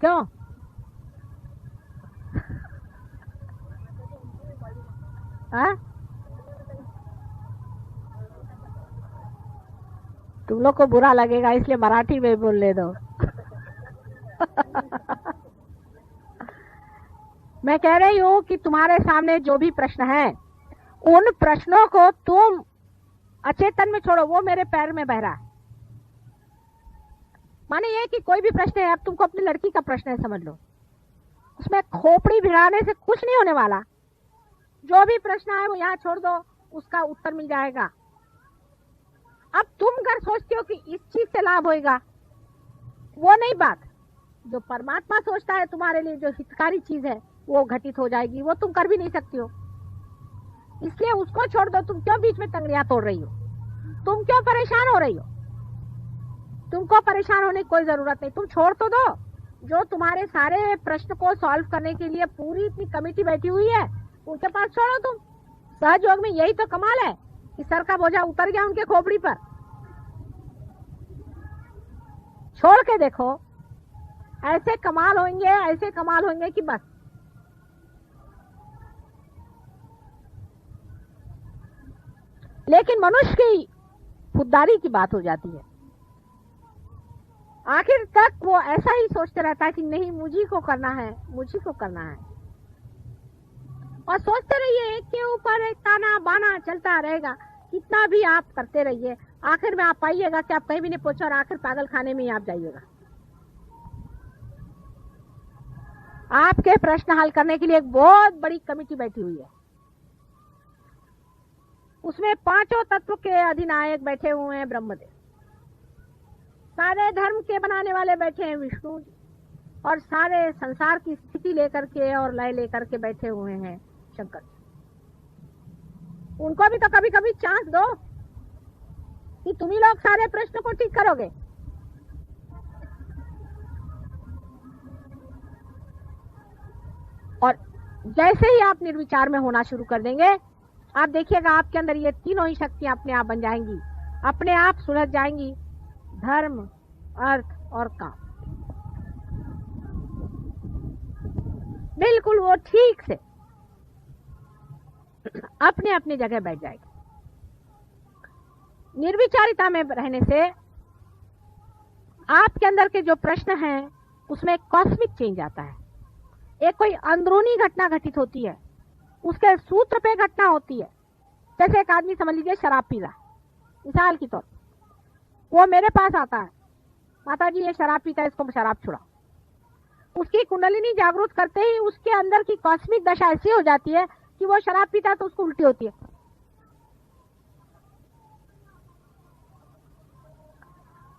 क्यों? हाँ, तुम लोग को बुरा लगेगा इसलिए मराठी में बोल ले दो। मैं कह रही हूँ कि तुम्हारे सामने जो भी प्रश्न है उन प्रश्नों को तुम अचेतन में छोड़ो, वो मेरे पैर में बह रहा है। माने ये कि कोई भी प्रश्न है, अब तुमको अपनी लड़की का प्रश्न है समझ लो, उसमें खोपड़ी भिड़ाने से कुछ नहीं होने वाला। जो भी प्रश्न है वो यहाँ छोड़ दो, उसका उत्तर मिल जाएगा। अब तुम अगर सोचते हो कि इस चीज से लाभ होगा, वो नहीं बात। जो परमात्मा सोचता है तुम्हारे लिए जो हितकारी चीज है वो घटित हो जाएगी, वो तुम कर भी नहीं सकती हो, इसलिए उसको छोड़ दो। तुम क्यों बीच में तंगड़ियां तोड़ रही हो? तुम क्यों परेशान हो रही हो? तुमको परेशान होने की कोई जरूरत नहीं, तुम छोड़ तो दो। जो तुम्हारे सारे प्रश्न को सॉल्व करने के लिए पूरी इतनी कमेटी बैठी हुई है, उनके पास छोड़ो तुम। सहयोग में यही तो कमाल है कि सर का बोझा उतर गया उनके खोपड़ी पर। छोड़ के देखो, ऐसे कमाल होंगे, ऐसे कमाल होंगे कि बस। लेकिन मनुष्य की खुददारी की बात हो जाती है, आखिर तक वो ऐसा ही सोचते रहता है कि नहीं मुझी को करना है, मुझी को करना है, और सोचते रहिए एक के ऊपर एक ताना बाना चलता रहेगा। कितना भी आप करते रहिए, आखिर में आप पाइएगा कि आप कहीं भी नहीं पहुंचे और आखिर पागल खाने में ही आप जाइएगा। आपके प्रश्न हल करने के लिए एक बहुत बड़ी कमेटी बैठी हुई है, उसमें पांचों तत्व के अधिनायक बैठे हुए हैं ब्रह्मदेव, सारे धर्म के बनाने वाले बैठे हैं विष्णु जी, और सारे संसार की स्थिति लेकर के और लय लेकर के बैठे हुए हैं शंकर जी। उनको भी तो कभी कभी चांस दो कि तुम ही लोग सारे प्रश्न को ठीक करोगे। और जैसे ही आप निर्विचार में होना शुरू कर देंगे, आप देखिएगा आपके अंदर ये तीनों ही शक्तियां अपने आप बन जाएंगी, अपने आप सुलझ जाएंगी। धर्म, अर्थ और काम बिल्कुल वो ठीक से अपने अपने जगह बैठ जाएगी। निर्विचारिता में रहने से आपके अंदर के जो प्रश्न हैं उसमें कॉस्मिक चेंज आता है। एक कोई अंदरूनी घटना घटित होती है, उसके सूत्र पे घटना होती है। जैसे एक आदमी समझ लीजिए शराब पी रहा है, मिसाल की तौर, वो मेरे पास आता है, माता जी ये शराब पीता है, इसको शराब छुड़ाओ। उसकी कुंडलिनी जागृत करते ही उसके अंदर की कॉस्मिक दशा ऐसी हो जाती है कि वो शराब पीता है तो उसको उल्टी होती है।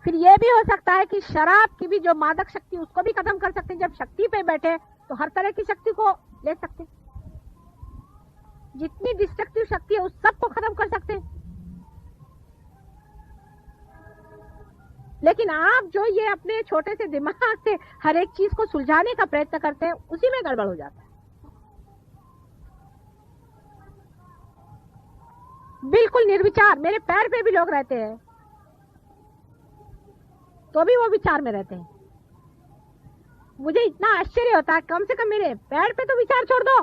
फिर ये भी हो सकता है कि शराब की भी जो मादक शक्ति उसको भी खत्म कर सकते हैं। जब शक्ति पे बैठे तो हर तरह की शक्ति को ले सकते हैं, जितनी डिस्ट्रक्टिव शक्ति है उस सब को खत्म कर सकते हैं। लेकिन आप जो ये अपने छोटे से दिमाग से हर एक चीज को सुलझाने का प्रयत्न करते हैं, उसी में गड़बड़ हो जाता है। बिल्कुल निर्विचार, मेरे पैर पे भी लोग रहते हैं तो भी वो विचार में रहते हैं। मुझे इतना आश्चर्य होता है, कम से कम मेरे पैर पे तो विचार छोड़ दो,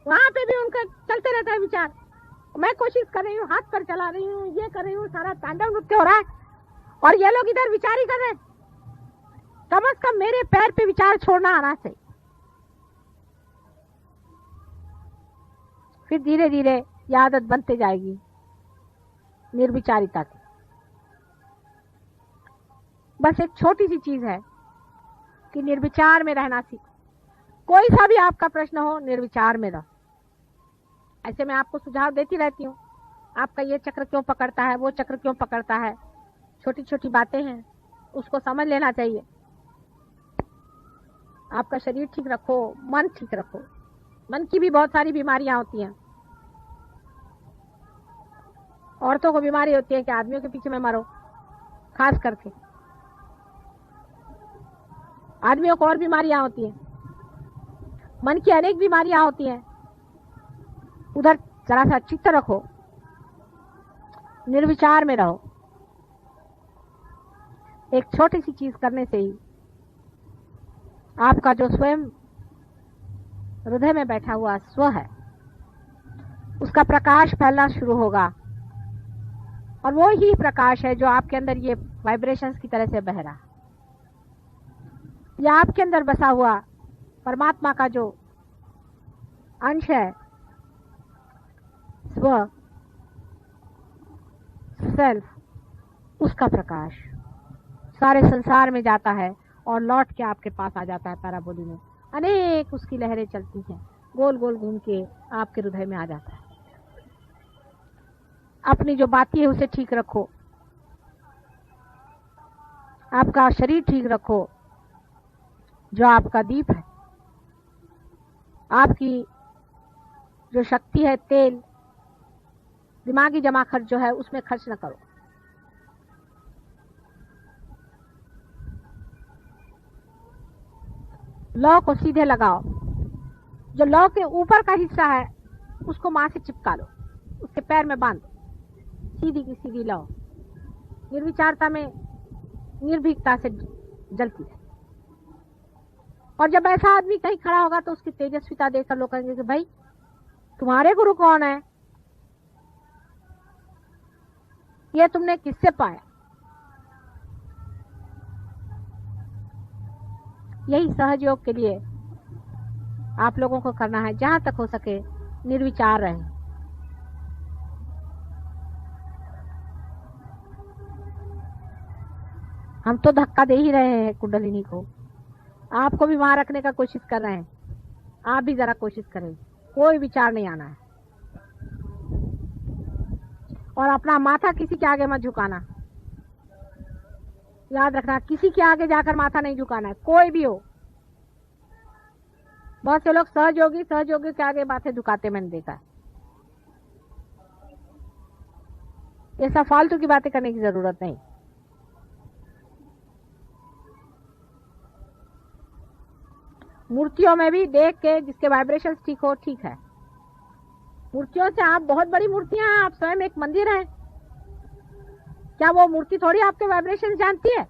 वहां पे भी उनका चलते रहता है विचार। मैं कोशिश कर रही हूँ, हाथ पर चला रही हूँ, ये कर रही हूँ, सारा तांडव नृत्य हो रहा है और ये लोग इधर विचार ही कर रहे हैं। कम से कम मेरे पैर पे विचार छोड़ना आना चाहिए। फिर धीरे धीरे ये आदत बनते जाएगी निर्विचारिता की। बस एक छोटी सी चीज है कि निर्विचार में रहना सीखो। कोई सा भी आपका प्रश्न हो, निर्विचार में रहो। ऐसे मैं आपको सुझाव देती रहती हूँ, आपका ये चक्र क्यों पकड़ता है, वो चक्र क्यों पकड़ता है, छोटी छोटी बातें हैं, उसको समझ लेना चाहिए। आपका शरीर ठीक रखो, मन ठीक रखो। मन की भी बहुत सारी बीमारियां होती हैं। औरतों को बीमारी होती है कि आदमियों के पीछे में मरो, खास करके आदमियों को और बीमारियां होती हैं। मन की अनेक बीमारियां होती हैं। उधर जरा सा चित्त रखो, निर्विचार में रहो। एक छोटी सी चीज करने से ही आपका जो स्वयं हृदय में बैठा हुआ स्व है, उसका प्रकाश फैलना शुरू होगा, और वो ही प्रकाश है जो आपके अंदर ये वाइब्रेशंस की तरह से बह रहा। ये आपके अंदर बसा हुआ परमात्मा का जो अंश है, स्व, सेल्फ, उसका प्रकाश सारे संसार में जाता है और लौट के आपके पास आ जाता है। पैराबोली में अनेक उसकी लहरें चलती हैं, गोल गोल घूम के आपके हृदय में आ जाता है। अपनी जो बातें है उसे ठीक रखो, आपका शरीर ठीक रखो, जो आपका दीप है, आपकी जो शक्ति है, तेल, दिमागी जमा खर्च जो है उसमें खर्च न करो। लौ को सीधे लगाओ, जो लौ के ऊपर का हिस्सा है उसको मां से चिपका लो, उसके पैर में बांध, सीधी की सीधी लौ निर्विचारता में निर्भीकता से जलती है। और जब ऐसा आदमी कहीं खड़ा होगा तो उसकी तेजस्विता देखकर लोग कहेंगे कि भाई तुम्हारे गुरु कौन है, ये तुमने किससे पाया। यही सहयोग के लिए आप लोगों को करना है, जहां तक हो सके निर्विचार रहें। हम तो धक्का दे ही रहे हैं कुंडलिनी को, आपको भी वहां रखने का कोशिश कर रहे हैं। आप भी जरा कोशिश करें, कोई विचार नहीं आना है। और अपना माथा किसी के आगे मत झुकाना, याद रखना, किसी के आगे जाकर माथा नहीं झुकाना है, कोई भी हो। बहुत से लोग सहयोगी के आगे माथे झुकाते मैंने देखा है। ये सब फालतू की बातें करने की जरूरत नहीं। मूर्तियों में भी देख के जिसके वाइब्रेशंस ठीक हो, ठीक है। मूर्तियों से आप बहुत बड़ी मूर्तियां हैं, आप स्वयं एक मंदिर है, क्या वो मूर्ति थोड़ी आपके वाइब्रेशन जानती है?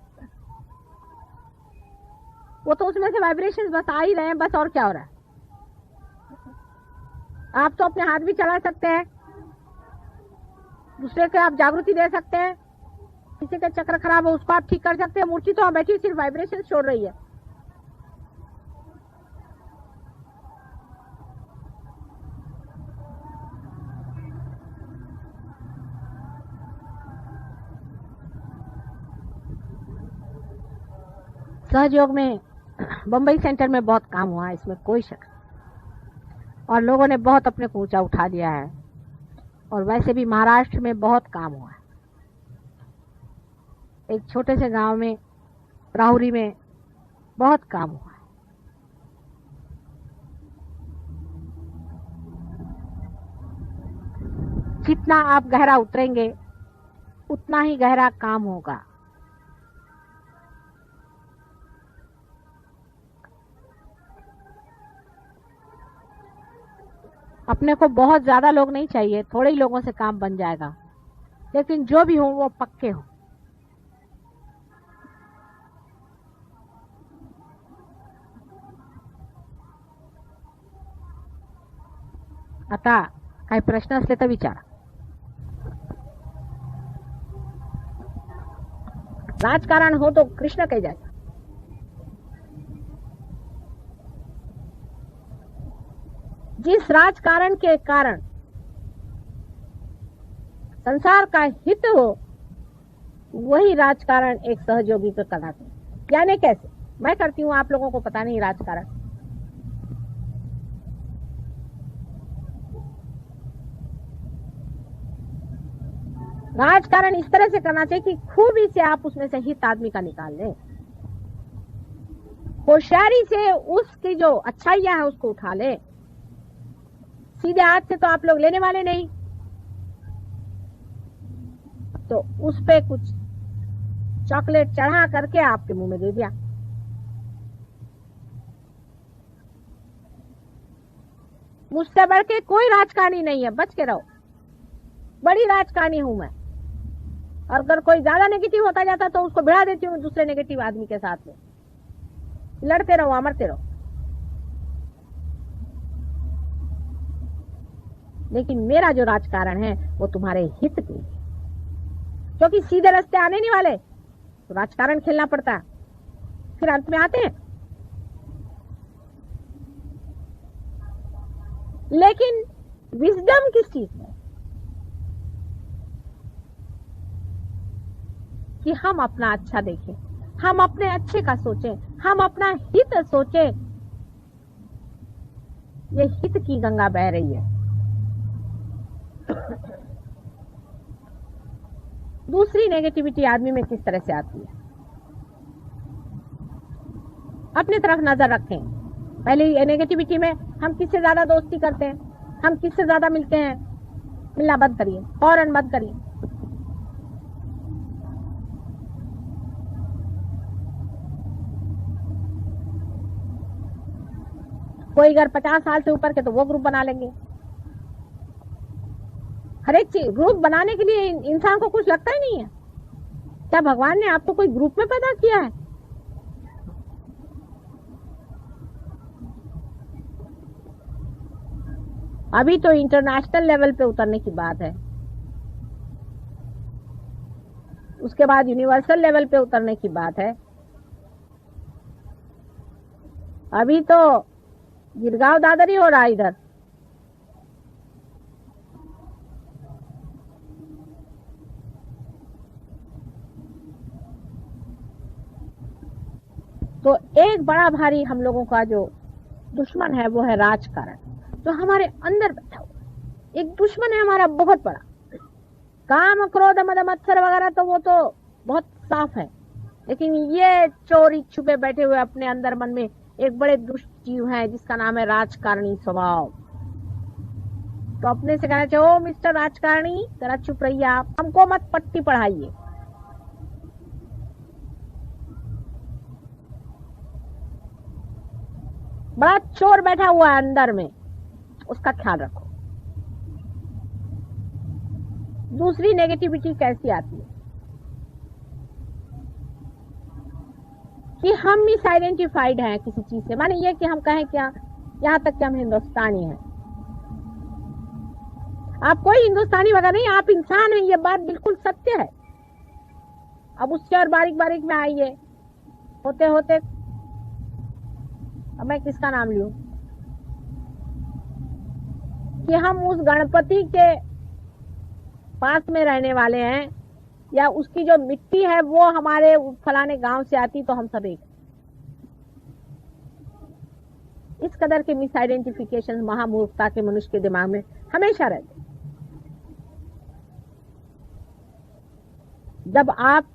वो तो उसमें से वाइब्रेशन बस आ ही रहे हैं बस, और क्या हो रहा है। आप तो अपने हाथ भी चला सकते हैं, दूसरे को आप जागृति दे सकते हैं, किसी का चक्र खराब हो उसको आप ठीक कर सकते हैं। मूर्ति तो बैठी सिर्फ वाइब्रेशन छोड़ रही है। सहयोग में बंबई सेंटर में बहुत काम हुआ है, इसमें कोई शक नहीं, और लोगों ने बहुत अपने को ऊंचा उठा लिया है। और वैसे भी महाराष्ट्र में बहुत काम हुआ है। एक छोटे से गांव में, राहुरी में बहुत काम हुआ है। जितना आप गहरा उतरेंगे उतना ही गहरा काम होगा। अपने को बहुत ज्यादा लोग नहीं चाहिए, थोड़े ही लोगों से काम बन जाएगा, लेकिन जो भी हो वो पक्के हो। आता काही प्रश्न असले तर विचारा। राजकारण हो तो कृष्ण के जैसा। जिस राजकारण के कारण संसार का हित हो, वही राजकारण एक सहयोगी को करना चाहिए। यानी कैसे? मैं करती हूं, आप लोगों को पता नहीं राजकारण। राजकारण इस तरह से करना चाहिए कि खूबी से आप उसमें से हित आदमी का निकाल लें, होशियारी से उसकी जो अच्छाइयां है उसको उठा ले। सीधे हाथ से तो आप लोग लेने वाले नहीं, तो उस पे कुछ चॉकलेट चढ़ा करके आपके मुंह में दे दिया। मुझसे बढ़ के कोई राजकारणी नहीं है, बच के रहो। बड़ी राजकारणी हूं मैं, और अगर कोई ज्यादा नेगेटिव होता जाता तो उसको भिड़ा देती हूँ दूसरे नेगेटिव आदमी के साथ में। लड़ते रहो, मरते रहो, लेकिन मेरा जो राजकारण है वो तुम्हारे हित के लिए, क्योंकि सीधे रास्ते आने नहीं वाले, तो राजकारण खेलना पड़ता है, फिर अंत में आते हैं। लेकिन विजडम किस चीज में, कि हम अपना अच्छा देखें, हम अपने अच्छे का सोचें, हम अपना हित सोचें। ये हित की गंगा बह रही है। दूसरी नेगेटिविटी आदमी में किस तरह से आती है, अपनी तरफ नजर रखें। पहले नेगेटिविटी में हम किससे ज्यादा दोस्ती करते हैं, हम किससे ज्यादा मिलते हैं, मिलना बंद करिए, फौरन बंद करिए। कोई अगर 50 साल से ऊपर के तो वो ग्रुप बना लेंगे। हर एक चीज ग्रुप बनाने के लिए इंसान को कुछ लगता ही नहीं है। क्या भगवान ने आपको कोई ग्रुप में पैदा किया है? अभी तो इंटरनेशनल लेवल पे उतरने की बात है, उसके बाद यूनिवर्सल लेवल पे उतरने की बात है। अभी तो गिरगांव दादर ही हो रहा है इधर। तो एक बड़ा भारी हम लोगों का जो दुश्मन है वो है राजकारण, जो हमारे अंदर बैठा हुआ एक दुश्मन है हमारा बहुत बड़ा। काम क्रोध मद मत्सर वगैरह तो वो तो बहुत साफ है, लेकिन ये चोरी छुपे बैठे हुए अपने अंदर मन में एक बड़े दुष्ट जीव है जिसका नाम है राजकारणी स्वभाव। तो अपने से कहना चाहिए, ओ मिस्टर राजकारणी जरा चुप रहिए, आप हमको मत पट्टी पढ़ाइए। बड़ा चोर बैठा हुआ है अंदर में, उसका ख्याल रखो। दूसरी नेगेटिविटी कैसी आती है कि हम मिस आइडेंटिफाइड हैं किसी चीज से, माने ये कि हम कहें क्या यहां तक कि हम हिंदुस्तानी हैं। आप कोई हिंदुस्तानी वगैरह नहीं, आप इंसान हैं, ये बात बिल्कुल सत्य है। अब उससे और बारीक बारीक में आइए, होते होते अब मैं किसका नाम लूं कि हम उस गणपति के पास में रहने वाले हैं, या उसकी जो मिट्टी है वो हमारे फलाने गांव से आती, तो हम सब एक। इस कदर के मिस आइडेंटिफिकेशन महामूर्खता के मनुष्य के दिमाग में हमेशा रहते। जब आप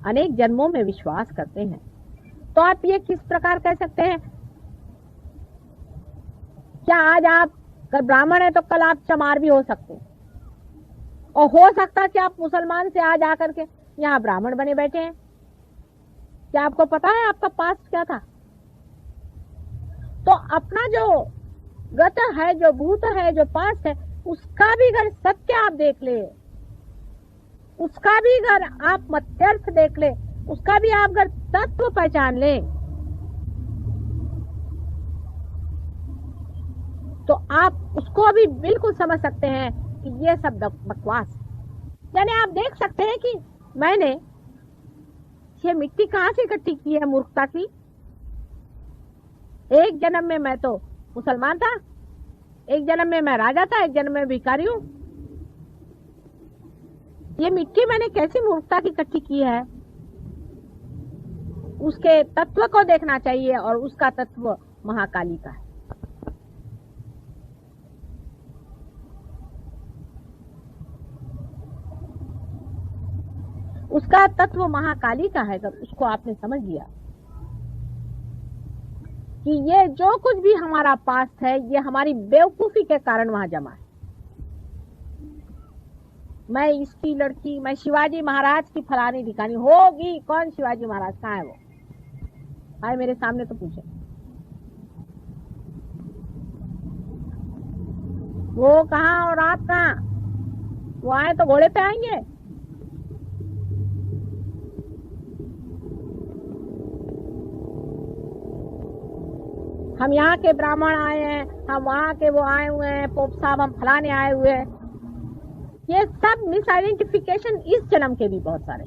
अनेक जन्मों में विश्वास करते हैं तो आप ये किस प्रकार कह सकते हैं, क्या आज आप अगर ब्राह्मण है तो कल आप चमार भी हो सकते हैं, और हो सकता कि आप मुसलमान से आज आकर के यहाँ ब्राह्मण बने बैठे हैं। क्या आपको पता है आपका पास्ट क्या था? तो अपना जो गत है, जो भूत है, जो पास्ट है, उसका भी अगर सत्य आप देख ले, उसका भी अगर आप मत्यर्थ देख ले, उसका भी आप अगर तत्व पहचान ले, तो आप उसको भी बिल्कुल समझ सकते हैं कि ये सब बकवास। यानी आप देख सकते हैं कि मैंने ये मिट्टी कहां से इकट्ठी की है मूर्खता की। एक जन्म में मैं तो मुसलमान था, एक जन्म में मैं राजा था, एक जन्म में भिखारी हूं। ये मिट्टी मैंने कैसी मूर्खता की इकट्ठी की है, उसके तत्व को देखना चाहिए, और उसका तत्व महाकाली का है। उसका तत्व महाकाली का है। अगर उसको आपने समझ लिया कि ये जो कुछ भी हमारा पास्ट है, ये हमारी बेवकूफी के कारण वहां जमा है। मैं इसकी लड़की, मैं शिवाजी महाराज की फलानी ढिकानी होगी। कौन शिवाजी महाराज? कहाँ है वो? आए मेरे सामने तो पूछे। वो कहाँ और आप कहाँ? वो आए तो घोड़े पे आएंगे? हम यहाँ के ब्राह्मण आए हैं, हम वहाँ के वो आए हुए हैं, पोप साहब हम फलाने आए हुए हैं। ये सब मिस आइडेंटिफिकेशन इस जन्म के भी बहुत सारे,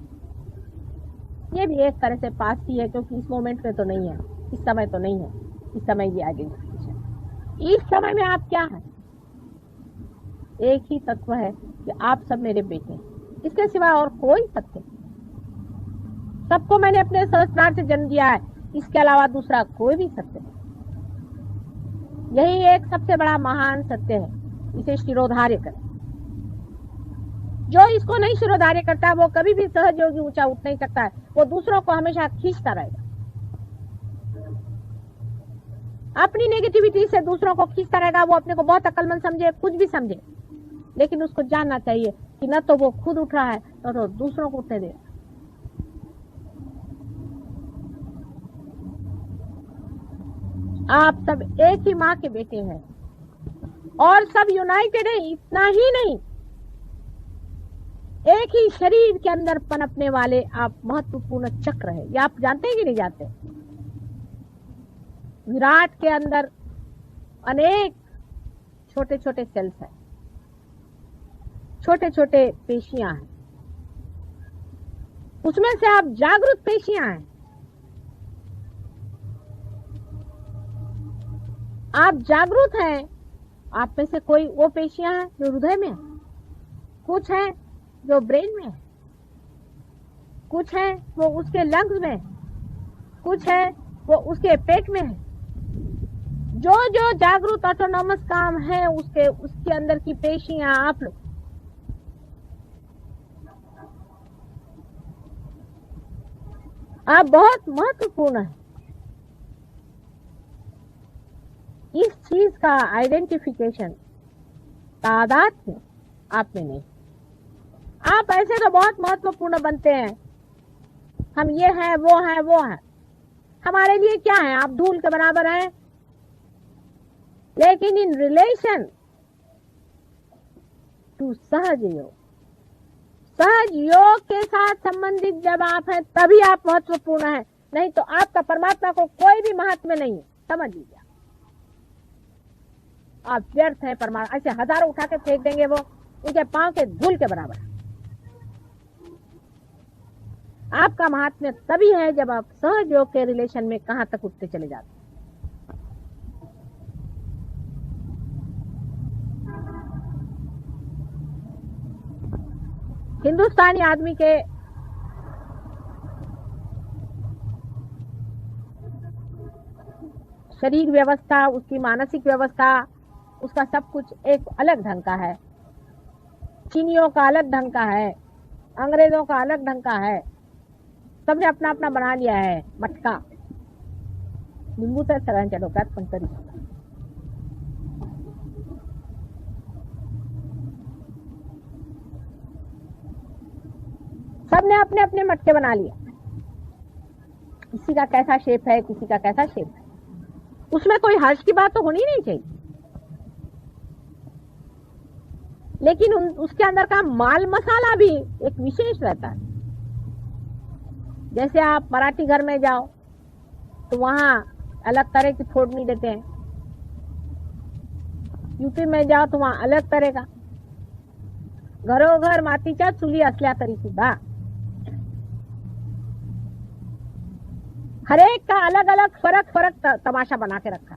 ये भी एक तरह से पास ही है, क्योंकि इस मोमेंट में तो नहीं है, इस समय तो नहीं है, इस समय ये आइडेंटिफिकेशन। इस समय में आप क्या है? एक ही तत्व है कि आप सब मेरे बेटे हैं, इसके सिवा और कोई सत्य। सबको मैंने अपने सहस्त्रार से जन्म दिया है, इसके अलावा दूसरा कोई भी सत्य नहीं। यही एक सबसे बड़ा महान सत्य है, इसे शिरोधार्य करें। जो इसको नहीं शिरोधार्य करता वो कभी भी सहज योगी ऊंचा उठ नहीं सकता है, वो दूसरों को हमेशा खींचता रहेगा। अपनी नेगेटिविटी से दूसरों को खींचता रहेगा। वो अपने को बहुत अक्लमंद समझे, कुछ भी समझे, लेकिन उसको जानना चाहिए कि न तो वो खुद उठ रहा है न तो दूसरों को उठने दे। आप सब एक ही माँ के बेटे हैं और सब यूनाइटेड है। इतना ही नहीं, एक ही शरीर के अंदर पनपने वाले आप महत्वपूर्ण चक्र है। ये आप जानते हैं कि नहीं जानते? विराट के अंदर अनेक छोटे छोटे सेल्स हैं, छोटे छोटे पेशियां हैं, उसमें से आप जागृत पेशियां हैं। आप जागृत हैं। आप में से कोई वो पेशियां हैं जो हृदय में है, कुछ है जो ब्रेन में है, कुछ है वो उसके लंग्स में है, कुछ है वो उसके पेट में है। जो जो जागृत ऑटोनॉमस काम है उसके अंदर की पेशियां आप लोग, आप बहुत महत्वपूर्ण है। इस चीज का आइडेंटिफिकेशन तादाद में आप में नहीं। आप ऐसे तो बहुत महत्वपूर्ण बनते हैं, हम ये हैं वो हैं वो हैं, हमारे लिए क्या है? आप धूल के बराबर हैं। लेकिन इन रिलेशन टू सहज योग, सहज योग के साथ संबंधित जब आप हैं तभी आप महत्वपूर्ण हैं, नहीं तो आपका परमात्मा को कोई भी महत्व नहीं है। समझ लीजिए, आप व्यर्थ हैं। परमात्मा ऐसे हजारों उठा के फेंक देंगे, वो उनके पांव के धूल के बराबर है। आपका महात्म्य तभी है जब आप सहज योग के रिलेशन में कहां तक उठते चले जाते हैं। हिंदुस्तानी आदमी के शरीर व्यवस्था, उसकी मानसिक व्यवस्था, उसका सब कुछ एक अलग ढंग का है। चीनियों का अलग ढंग का है, अंग्रेजों का अलग ढंग का है। सबने अपना अपना बना लिया है मटका। लिंबू तर सगळ्यांच्या डोक्यात, पण तरी सबने अपने अपने मटके बना लिया। किसी का कैसा शेप है, किसी का कैसा शेप है। उसमें कोई हर्ष की बात तो होनी नहीं चाहिए, लेकिन उसके अंदर का माल मसाला भी एक विशेष रहता है। जैसे आप मराठी घर में जाओ तो वहां अलग तरह की फोड़नी देते हैं, यूपी में जाओ तो वहां अलग तरह का। घरोघर मातीच्या चुली असल्या तरी सुद्धा हरेक का अलग अलग फरक तमाशा बना के रखा।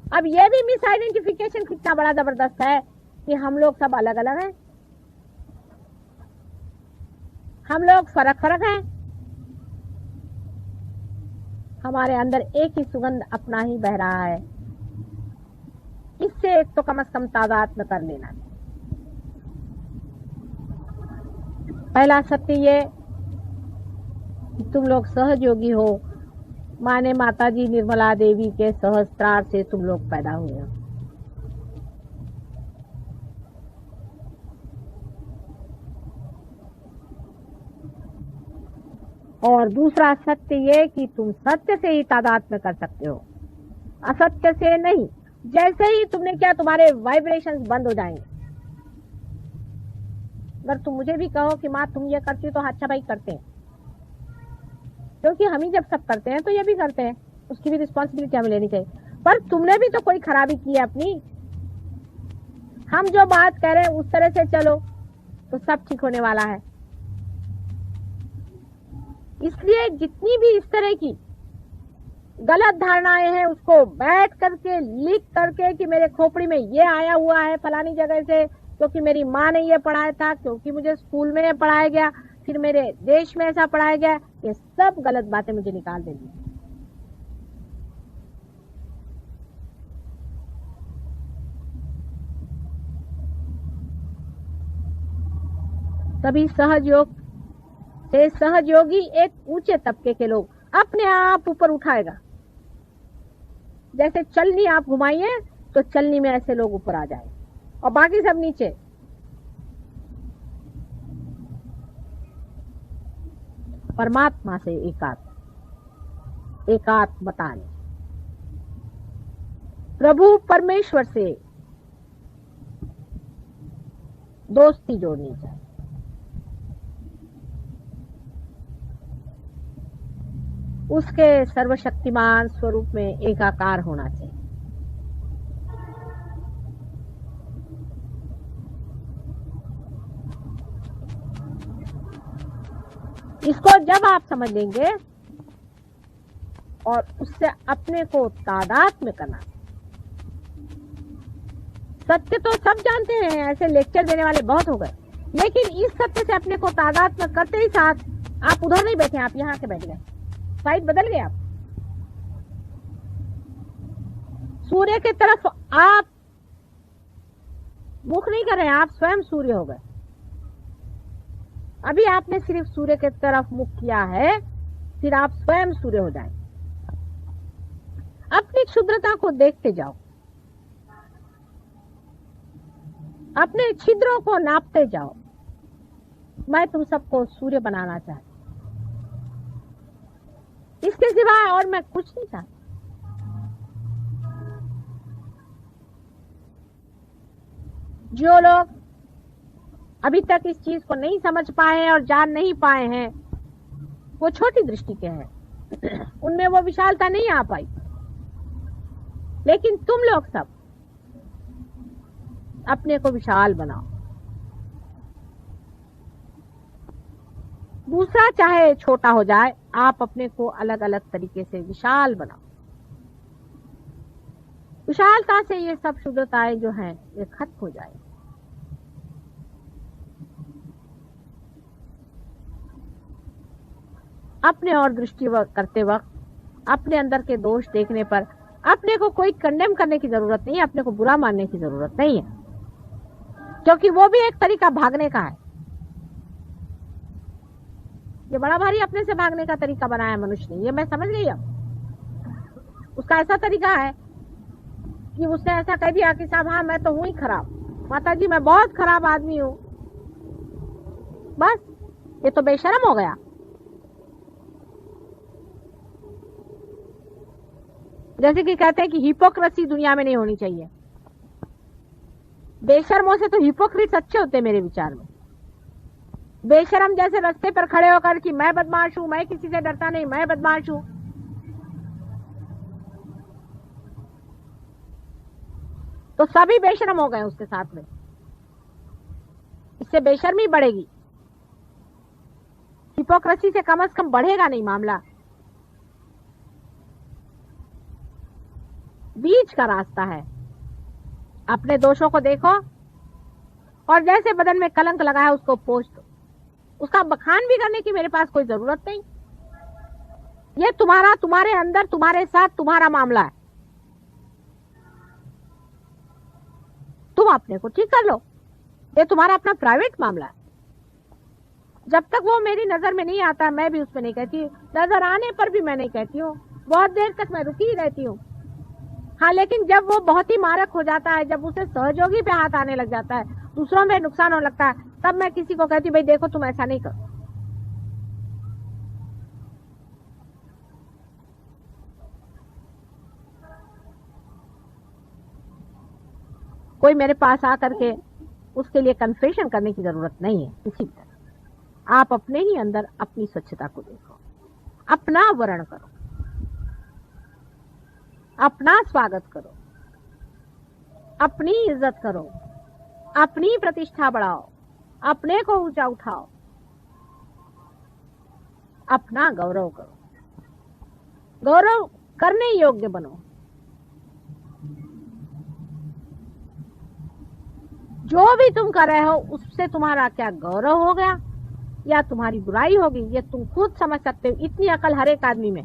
अब ये भी मिस आइडेंटिफिकेशन कितना बड़ा जबरदस्त है कि हम लोग सब अलग अलग हैं, हम लोग फरक हैं। हमारे अंदर एक ही सुगंध अपना ही बह रहा है। इससे एक तो कम से कम तादात्म्य कर लेना। पहला सत्य ये कि तुम लोग सहयोगी हो। माने माता जी निर्मला देवी के सहस्त्रार से तुम लोग पैदा हुए हो। और दूसरा सत्य ये कि तुम सत्य से ही तादात्म्य कर सकते हो, असत्य से नहीं। जैसे ही तुमने क्या, तुम्हारे वाइब्रेशंस बंद हो जाएंगे। अगर तुम मुझे भी कहो कि माँ तुम ये करती हो तो अच्छा भाई करते हैं, क्योंकि हम ही जब सब करते हैं तो ये भी करते हैं, उसकी भी रिस्पॉन्सिबिलिटी हमें लेनी चाहिए। पर तुमने भी तो कोई खराबी की है अपनी। हम जो बात कह रहे हैं उस तरह से चलो तो सब ठीक होने वाला है। इसलिए जितनी भी इस तरह की गलत धारणाएं हैं उसको बैठ करके लिख करके कि मेरे खोपड़ी में ये आया हुआ है फलानी जगह से, क्योंकि मेरी माँ ने ये पढ़ाया था, क्योंकि मुझे स्कूल में ये पढ़ाया गया, फिर मेरे देश में ऐसा पढ़ाया गया, ये सब गलत बातें मुझे निकाल देनी है। तभी सहयोग से सहयोगी एक ऊंचे तबके के लोग अपने आप ऊपर उठाएगा। जैसे चलनी आप घुमाइए तो चलनी में ऐसे लोग ऊपर आ जाए और बाकी सब नीचे। परमात्मा से एकात्म बताने, प्रभु परमेश्वर से दोस्ती जोड़नी चाहिए। उसके सर्वशक्तिमान स्वरूप में एकाकार होना चाहिए। इसको जब आप समझ लेंगे और उससे अपने को तादात्म्य करना। सत्य तो सब जानते हैं, ऐसे लेक्चर देने वाले बहुत हो गए, लेकिन इस सत्य से अपने को तादात्म्य करते ही साथ आप उधर नहीं बैठे, आप यहाँ के बैठ गए, साइड बदल गए। आप सूर्य के तरफ आप मुख नहीं कर रहे, आप स्वयं सूर्य हो गए। अभी आपने सिर्फ सूर्य के तरफ मुख किया है, फिर आप स्वयं सूर्य हो जाएं। अपनी क्षुद्रता को देखते जाओ, अपने छिद्रों को नापते जाओ। मैं तुम सबको सूर्य बनाना चाहती, इसके सिवाय और मैं कुछ नहीं चाहती। जो लोग अभी तक इस चीज को नहीं समझ पाए और जान नहीं पाए हैं, वो छोटी दृष्टि के हैं, उनमें वो विशालता नहीं आ पाई। लेकिन तुम लोग सब अपने को विशाल बनाओ। दूसरा चाहे छोटा हो जाए, आप अपने को अलग अलग तरीके से विशाल बनाओ। विशालता से ये सब शुद्धताएं जो हैं ये खत्म हो जाए। अपने और दृष्टि करते वक्त अपने अंदर के दोष देखने पर अपने को कोई कंडेम करने की जरूरत नहीं है, अपने को बुरा मानने की जरूरत नहीं है, क्योंकि वो भी एक तरीका भागने का है। ये बड़ा भारी अपने से भागने का तरीका बनाया मनुष्य ने, ये मैं समझ गई। अब उसका ऐसा तरीका है कि उसने ऐसा कह दिया कि साहब हाँ मैं तो हूं ही खराब, माता जी मैं बहुत खराब आदमी हूं, बस ये तो बेशर्म हो गया। जैसे कि कहते हैं कि हिपोक्रेसी दुनिया में नहीं होनी चाहिए। बेशर्मों से तो हिपोक्रेट्स अच्छे होते हैं मेरे विचार में। बेशर्म जैसे रास्ते पर खड़े होकर कि मैं बदमाश हूं, मैं किसी से डरता नहीं, मैं बदमाश हूं, तो सभी बेशर्म हो गए उसके साथ में। इससे बेशर्मी बढ़ेगी, हिपोक्रेसी से कम बढ़ेगा नहीं मामला। बीच का रास्ता है। अपने दोषों को देखो और जैसे बदन में कलंक लगा है उसको पोंछ दो। उसका बखान भी करने की मेरे पास कोई जरूरत नहीं। ये तुम्हारा, तुम्हारे अंदर, तुम्हारे साथ तुम्हारा मामला है। तुम अपने को ठीक कर लो, ये तुम्हारा अपना प्राइवेट मामला है। जब तक वो मेरी नजर में नहीं आता मैं भी उसमें नहीं कहती, नजर आने पर भी मैं नहीं कहती हूँ, बहुत देर तक मैं रुकी ही रहती हूँ। हाँ, लेकिन जब वो बहुत ही मारक हो जाता है, जब उसे सहयोगी पे हाथ आने लग जाता है, दूसरों में नुकसान होने लगता है, तब मैं किसी को कहती भाई देखो तुम ऐसा नहीं करो। कोई मेरे पास आकर के उसके लिए कन्फेशन करने की जरूरत नहीं है। इसी तरह आप अपने ही अंदर अपनी स्वच्छता को देखो, अपना वर्ण करो। अपना स्वागत करो, अपनी इज्जत करो, अपनी प्रतिष्ठा बढ़ाओ, अपने को ऊंचा उठाओ, अपना गौरव करो, गौरव करने योग्य बनो। जो भी तुम कर रहे हो उससे तुम्हारा क्या गौरव हो गया या तुम्हारी बुराई होगी, ये तुम खुद समझ सकते हो। इतनी अकल हर एक आदमी में।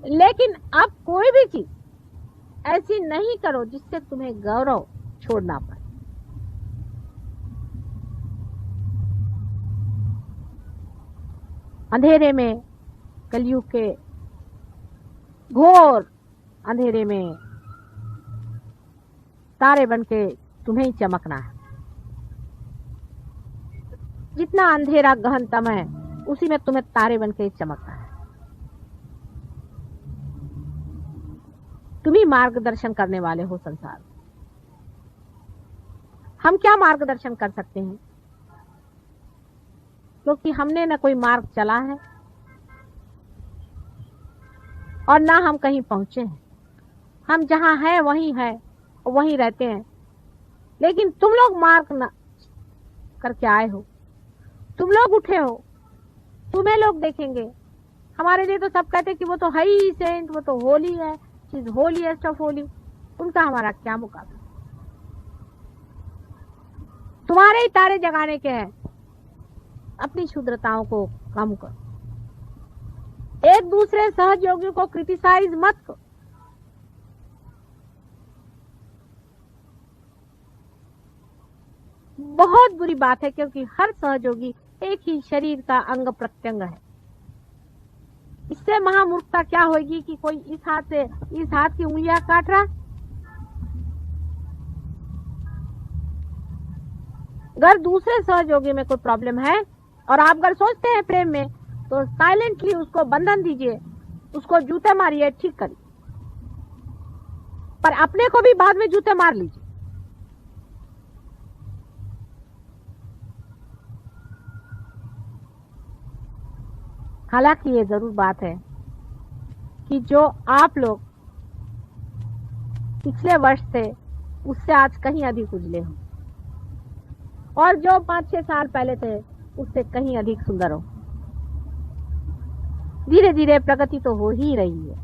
लेकिन अब कोई भी चीज ऐसी नहीं करो जिससे तुम्हें गौरव छोड़ना पड़े। अंधेरे में, कलयुग के घोर अंधेरे में तारे बनके तुम्हें ही चमकना है। जितना अंधेरा गहनतम है उसी में तुम्हें तारे बनके चमकना है। तुम ही मार्गदर्शन करने वाले हो संसार। हम क्या मार्गदर्शन कर सकते हैं, क्योंकि हमने न कोई मार्ग चला है और ना हम कहीं पहुंचे हैं। हम जहां हैं वहीं है और वहीं रहते हैं। लेकिन तुम लोग मार्ग न करके आए हो, तुम लोग उठे हो, तुम्हें लोग देखेंगे। हमारे लिए तो सब कहते कि वो तो है ही सेंट, वो तो होली है, चीज होलीएस्ट ऑफ होली। उनका हमारा क्या मुकाबला। तुम्हारे ही तारे जगाने के हैं। अपनी क्षुद्रताओं को कम करो, एक दूसरे सहयोगियों को क्रिटिसाइज मत करो। बहुत बुरी बात है, क्योंकि हर सहयोगी एक ही शरीर का अंग प्रत्यंग है। इससे महामूर्खता क्या होगी कि कोई इस हाथ से इस हाथ की उंगलियां काट रहा। अगर दूसरे सहयोगी में कोई प्रॉब्लम है और आप अगर सोचते हैं प्रेम में, तो साइलेंटली उसको बंधन दीजिए, उसको जूते मारिए, ठीक करिए, पर अपने को भी बाद में जूते मार लीजिए। हालांकि ये जरूर बात है कि जो आप लोग पिछले वर्ष थे उससे आज कहीं अधिक उजले हो, और जो 5-6 साल पहले थे उससे कहीं अधिक सुंदर हो। धीरे धीरे प्रगति तो हो ही रही है,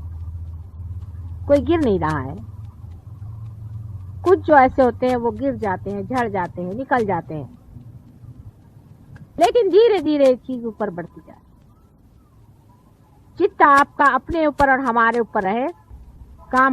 कोई गिर नहीं रहा है। कुछ जो ऐसे होते हैं वो गिर जाते हैं, झड़ जाते हैं, निकल जाते हैं, लेकिन धीरे धीरे चीज ऊपर बढ़ती जाए। जितना आपका अपने ऊपर और हमारे ऊपर रहे, काम